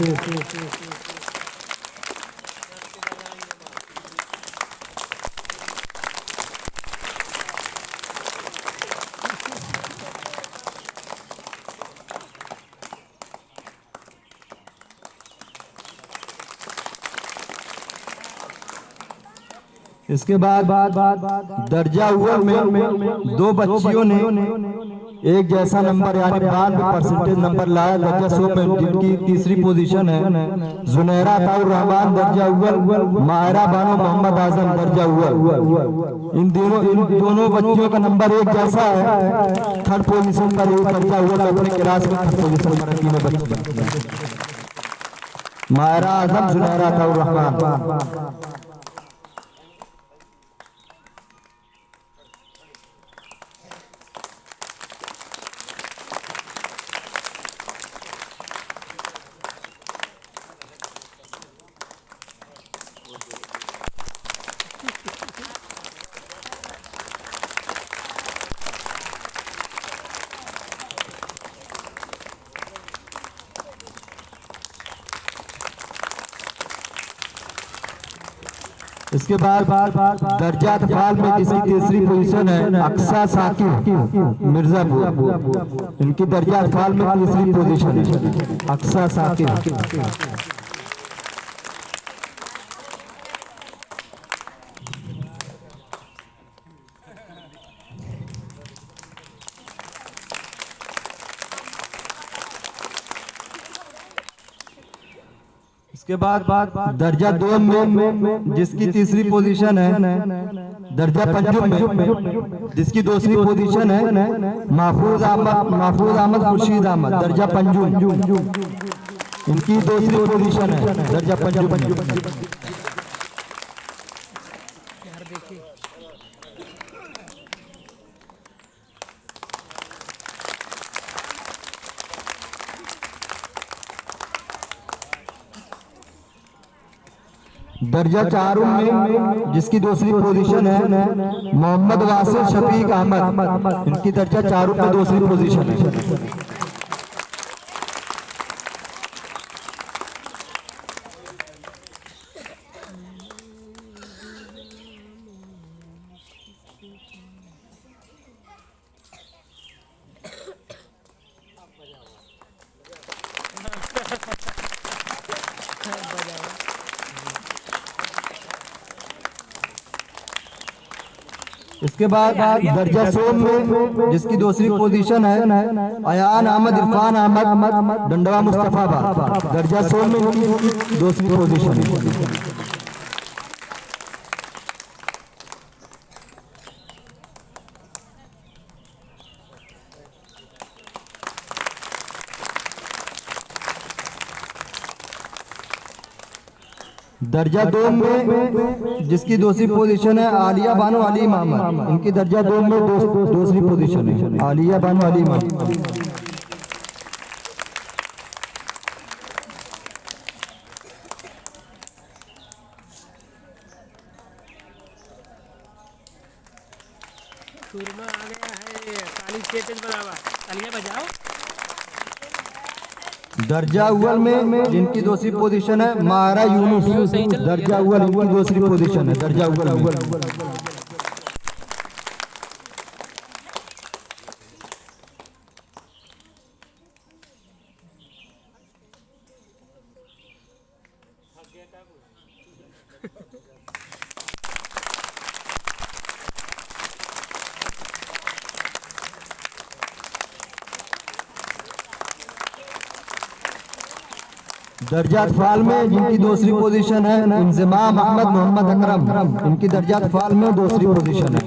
Speaker 5: इसके बाद दर्जा अव्वल में 2 बच्चियों ने एक जैसा नंबर यानी 92% नंबर लाया, दर्जा 100 में जिनकी तीसरी पोजीशन है, जुनैरा अताउर रहमान, दर्जा अव्वल, मायरा बानो मोहम्मद आजम, दर्जा अव्वल। इन दोनों बच्चियों का नंबर एक जैसा है। थर्ड पोजीशन पर दर्जा अव्वल अपने क्लास में थर्ड पोजीशन पर तीनों बच्चे, मायरा आजम, जुनैरा अताउर रहमान। इसके बाद दर्जा अतफाल में जिसकी तीसरी पोजीशन है, अक्सा साकिब मिर्जापुर, इनकी दर्जा अतफाल में तीसरी पोजीशन है, अक्सा साकिब। इसके बाद दर्जा 2 में जिसकी तीसरी पोजीशन है, दर्जा पंजुम में जिसकी दूसरी पोजीशन है महफूज अहमद खुर्शीद अहमद, दर्जा पंजुम, इनकी दूसरी पोजीशन है दर्जा पंजुम। दर्जा 4 में जिसकी दूसरी पोजीशन है मोहम्मद वासिफ शफीक अहमद, इनकी दर्जा 4 में दूसरी पोजीशन है। इसके बाद दर्जा 100 में जिसकी दूसरी पोजीशन है अयान अहमद इरफान अहमद, डंडवा मुस्तफाबाद, दर्जा 100 में इनकी दूसरी पोजीशन है। दर्जा 2 में जिसकी दूसरी पोजीशन है आलिया बानो अली मोहम्मद, इनकी दर्जा 2 में दूसरी पोजीशन है आलिया बानो अली मोहम्मद।
Speaker 6: सुरमा आ गया है, ताली स्टेटस बराबर, तालियां बजाओ।
Speaker 5: दर्जा अव्वल में जिनकी दूसरी पोजीशन है मारा यूनुस, दर्जा अव्वल इनकी दूसरी पोजीशन है दर्जा अव्वल में। दर्जा अतफाल में जिनकी दूसरी पोजीशन है इंजमाम अहमद मोहम्मद अकरम, इनकी दर्जा अतफाल में दूसरी पोजीशन है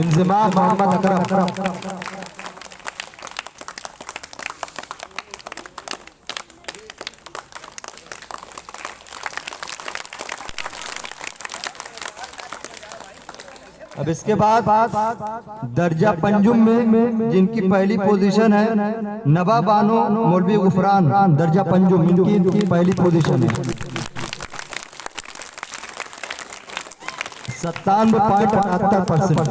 Speaker 5: इंजमाम मोहम्मद अकरम। अब इसके बाद दर्जा पंजुम में जिनकी पहली पोजीशन है नवा बानो मौलवी गुफरान, दर्जा पंजुम, इनकी पहली पोजीशन है 97.78%।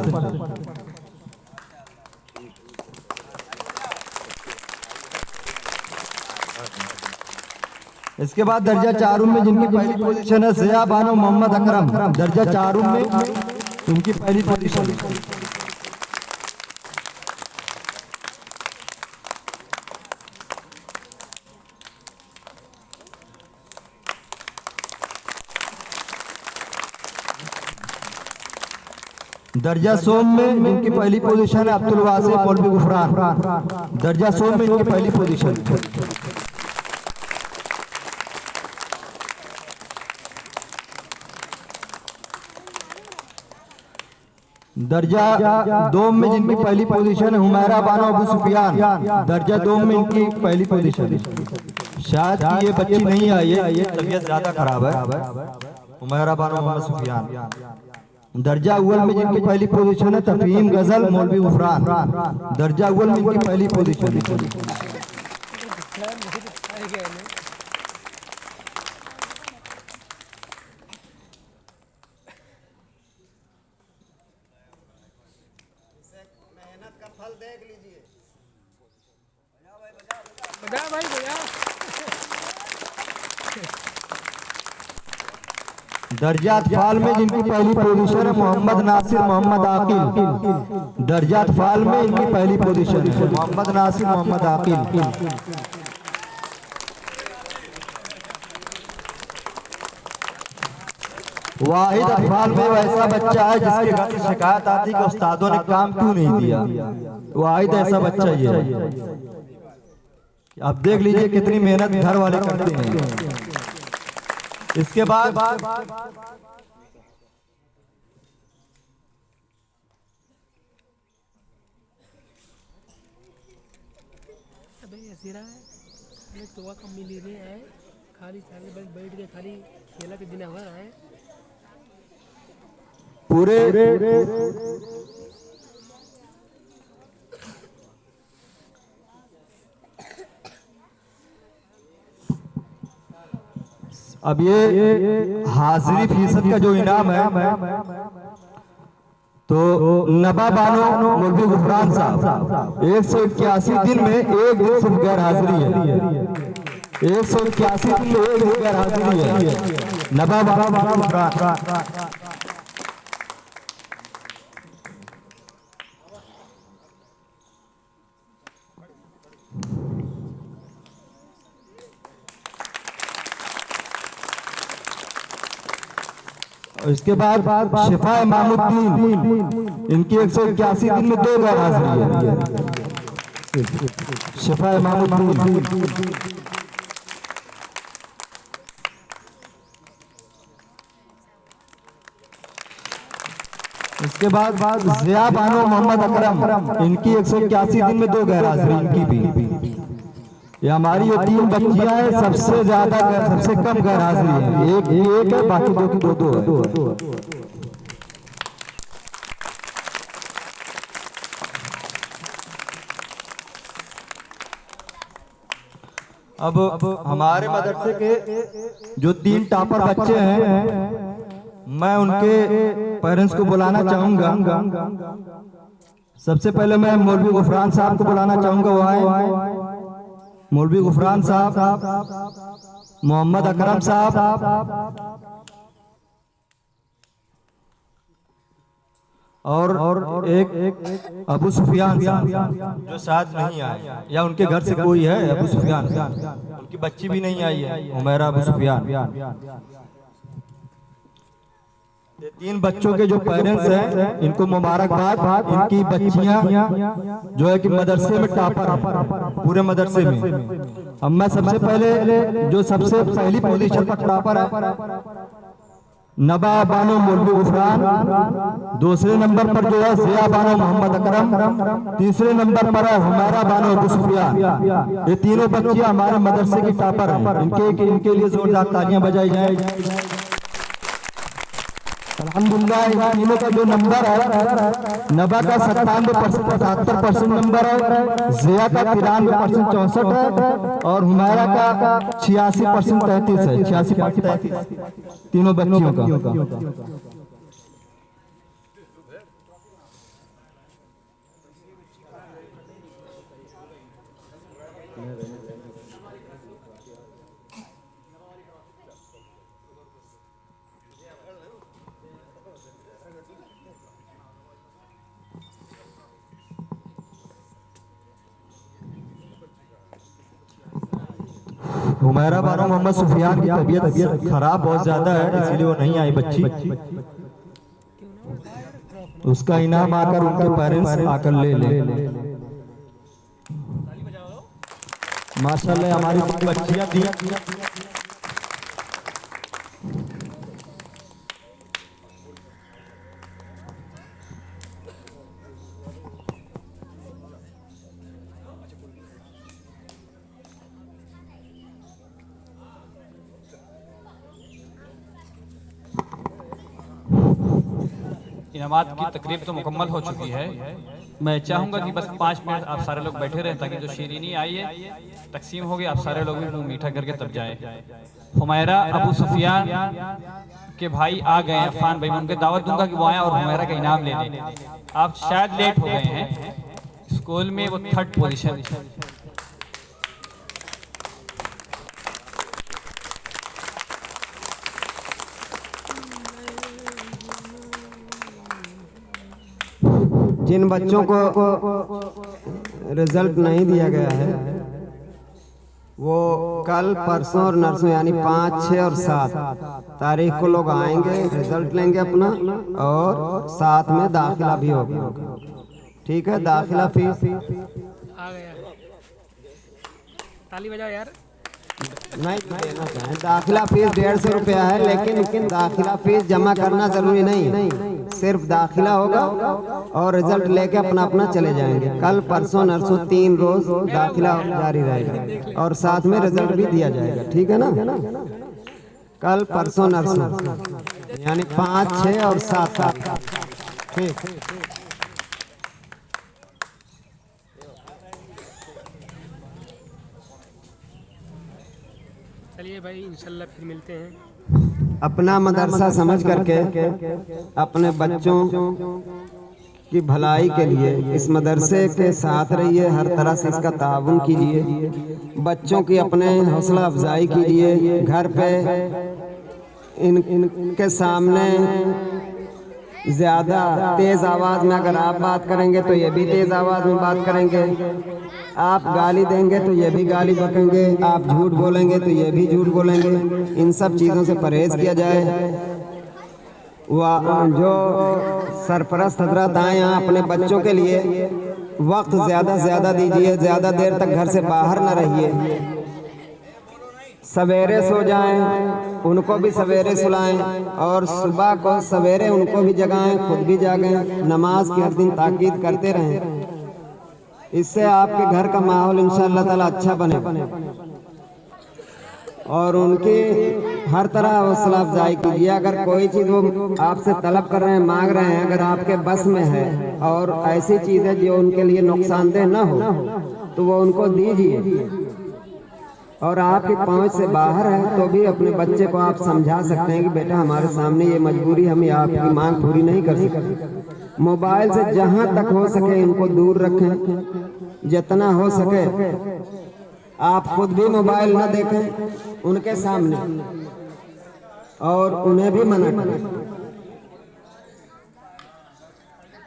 Speaker 5: इसके बाद दर्जा 4 में जिनकी पहली पोजीशन है ज़िया बानो मोहम्मद अकरम, दर्जा 4 में इनकी पहली पोजीशन है। दर्जा 100 में जिनकी पहली पोजीशन है अब्दुल वासिफ मौलवी गुफरान, दर्जा 100 में इनकी पहली पोजीशन है। दर्जा 2 में जिनकी पहली पोजीशन है हुमैरा बानो अबू सुफियान, दर्जा 2 में इनकी पहली पोजीशन है। शायद कि ये बच्ची नहीं आई है, ये तबीयत ज्यादा खराब है, हुमैरा बानो अबू सुफियान। दर्जा अव्वल में जिनकी पहली पोजीशन है तफहीम गजल मौलवी गुफरान, दर्जा अव्वल में इनकी पहली पोजीशन है।
Speaker 6: बजाओ भाई बजाओ।
Speaker 5: दर्जा अतफाल में जिनकी पहली पोजीशन है मोहम्मद नासिर मोहम्मद आकिल, दर्जा अतफाल में इनकी पहली पोजीशन है मोहम्मद नासिर मोहम्मद आकिल। वाहिद अतफाल में वैसा बच्चा है जिसके घर से शिकायत आती कि उस्तादों ने काम क्यों नहीं दिया, वाहिद ऐसा बच्चा ये है। आप देख लीजिए कितनी मेहनत घर वाले करते हैं। इसके बाद
Speaker 6: अबे ऐसी रहा है अरे तो कम मिली रही है खाली सारे बैठ के खाली खेला के दिन हो रहा है
Speaker 5: पूरे अब ये हाजिरी फीसद का जो इनाम है तो नबा बानो मौलवी गुफरान साहब 181 दिन में एक दिन सिर्फ गैर हाजिरी है 181 दिन में एक दिन गैर हाजिरी है नबा बानो गुफरान। इसके बाद शिफा इमामुद्दीन इनकी 181 दिन में 2 गैर हाजिरी है शिफा इमामुद्दीन। इसके बाद जिया बानो मोहम्मद अकरम इनकी 181 दिन में 2 गैर हाजिरी इनकी भी। ये हमारी ये 3 बच्चियां हैं सबसे ज्यादा सबसे कम गैर हाजिरी है एक है बाकी 2 की 2 है। अब हमारे मदरसे के जो 3 टॉपर बच्चे हैं मैं उनके पेरेंट्स को बुलाना चाहूंगा। सबसे पहले मैं मौलवी गुफरान साहब को बुलाना चाहूंगा वो आए। मौलवी गुफरान साहब, मोहम्मद अकरम साहब और एक अबू सुफियान साहब जो शायद नहीं आए या उनके घर से कोई है अबू सुफियान, उनकी बच्ची भी नहीं आई है उमैरा अबू सुफियान। ये 3 बच्चों के जो पेरेंट्स हैं इनको मुबारकबाद। इनकी बच्चियां जो है कि मदरसे में टॉपर पूरे मदरसे में। अब मैं सबसे पहले जो सबसे पहली पोजीशन पर टॉपर है नबा बानो मौलवी गुफरान, दूसरे नंबर पर जो है जिया बानो मोहम्मद अकरम, तीसरे नंबर पर है हुमैरा बानो अबू सुफियान। ये तीनों बच्चियां हमारे मदरसे की टॉपर हैं। इनके लिए जोरदार तालियां बजाई जाए। अल्हम्दुलिल्लाह इन तीनों का जो नंबर है नबा का 97% नंबर है, जिया का 93% 64 है और हुमैरा का 86% 33 है 86% तीनों बच्चियों का। हुमैरा बानो मोहम्मद सुफियान की तबीयत खराब बहुत ज्यादा है इसलिए वो नहीं आई बच्ची। उसका इनाम आकर उनके पेरेंट्स आकर ले माशाल्लाह हमारी बच्चियां थी।
Speaker 3: इनामात की तकरीब तो मुकम्मल हो चुकी है। मैं चाहूंगा कि बस 5 मिनट आप सारे लोग बैठे रहें ताकि जो शीरीनी आई है तकसीम हो गई आप सारे लोग भी मुंह मीठा करके तब जाए। हुमैरा अबू सुफियान के भाई आ गए हैं अफान भाई, मैं उनके दावत दूंगा कि वो आए और हुमैरा का इनाम ले लें। आप शायद लेट हो गए हैं, स्कूल में वो 3rd पोजीशन।
Speaker 4: जिन बच्चों को रिजल्ट नहीं दिया गया है वो कल परसों और नरसों यानी 5, 6 और 7 तारीख को लोग आएंगे, रिजल्ट लेंगे अपना और साथ में दाखिला भी होगा। ठीक है, दाखिला फीस
Speaker 6: आ गया, ताली बजाओ यार।
Speaker 4: नहीं देना चाहें। दाखिला फीस 150 रुपया है, लेकिन दाखिला फीस जमा करना जरूरी नहीं, सिर्फ दाखिला होगा और रिजल्ट लेके अपना अपना चले जाएंगे। कल परसों नरसों 3 रोज दाखिला जारी रहेगा और साथ में रिजल्ट भी दिया जाएगा, ठीक है ना। कल परसों नरसों यानी 5, 6 और 7 ठीक।
Speaker 6: चलिए भाई, इंशाल्लाह फिर मिलते हैं।
Speaker 4: अपना मदरसा समझ करके अपने बच्चों की भलाई के लिए इस मदरसे के साथ रहिए, हर तरह से इसका ताउन कीजिए, बच्चों की अपने हौसला अफजाई कीजिए। घर पे इनके सामने ज़्यादा तेज़ आवाज़ में अगर आप बात करेंगे तो ये भी तेज़ आवाज़ में बात करेंगे, आप गाली देंगे तो ये भी गाली बकेंगे, आप झूठ बोलेंगे तो ये भी झूठ बोलेंगे। इन सब चीज़ों से परहेज़ किया जाए। जो सरपरस्त हजरत आए यहाँ अपने बच्चों के लिए वक्त ज़्यादा से ज़्यादा दीजिए, ज़्यादा देर तक घर से बाहर न रहिए, सवेरे सो जाएं, उनको भी सवेरे सुलाएं और सुबह को सवेरे उनको भी जगाएं, खुद भी जागें, नमाज की हर दिन ताकीद करते रहें। इससे आपके घर का माहौल इंशाअल्लाह ताला अच्छा बने और उनकी हर तरह हौसला अफजाई कीजिए। अगर कोई चीज़ वो आपसे तलब कर रहे हैं, मांग रहे हैं, अगर आपके बस में है और ऐसी चीज़ है जो उनके लिए नुकसानदेह न हो तो वो उनको दीजिए। और आपकी पहुंच से बाहर है तो भी अपने बच्चे को आप समझा सकते हैं कि बेटा हमारे सामने ये मजबूरी, हम आपकी मांग पूरी नहीं कर सकते। मोबाइल से जहां तक हो सके इनको दूर रखें, जितना हो सके आप खुद भी मोबाइल न देखें उनके सामने और उन्हें भी मना करें।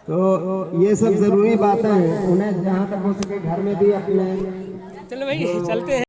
Speaker 4: तो ये सब जरूरी बातें हैं, उन्हें जहां तक हो सके घर में भी अपने
Speaker 6: चलो भाई चलते हैं।